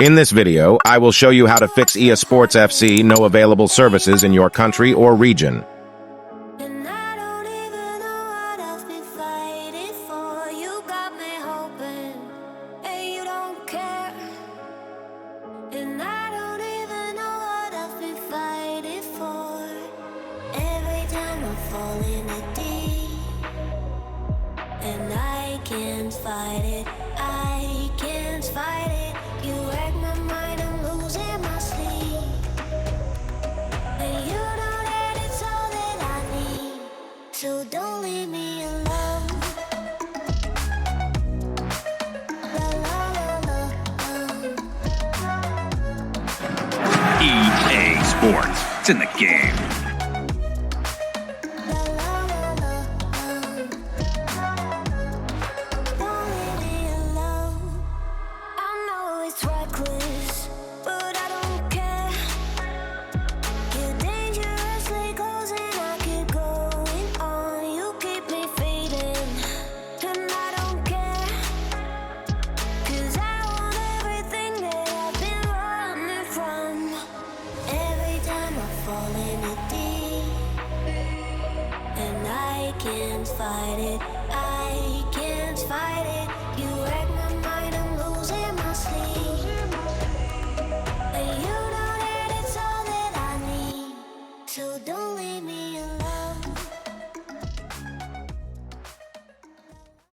In this video, I will show you how to fix EA Sports FC no available services in your country or region. And I don't even know what I've been fighting for. You got me hoping, and you don't care. And I don't even know what I've been fighting for. Every time I fall in the deep, and I can't fight it, I can't fight it. You wreck my mind, I'm losing my sleep. And you know that it's all that I need, so don't leave me alone. La la la la. EA Sports. It's in the game. La la la la. Don't leave me alone. I know it's reckless, but I don't care. You're dangerously close and I keep going on. You keep me fading, and I don't care. 'Cause I want everything that I've been running from. Every time I fall in the deep, and I can't fight it, I can't fight it.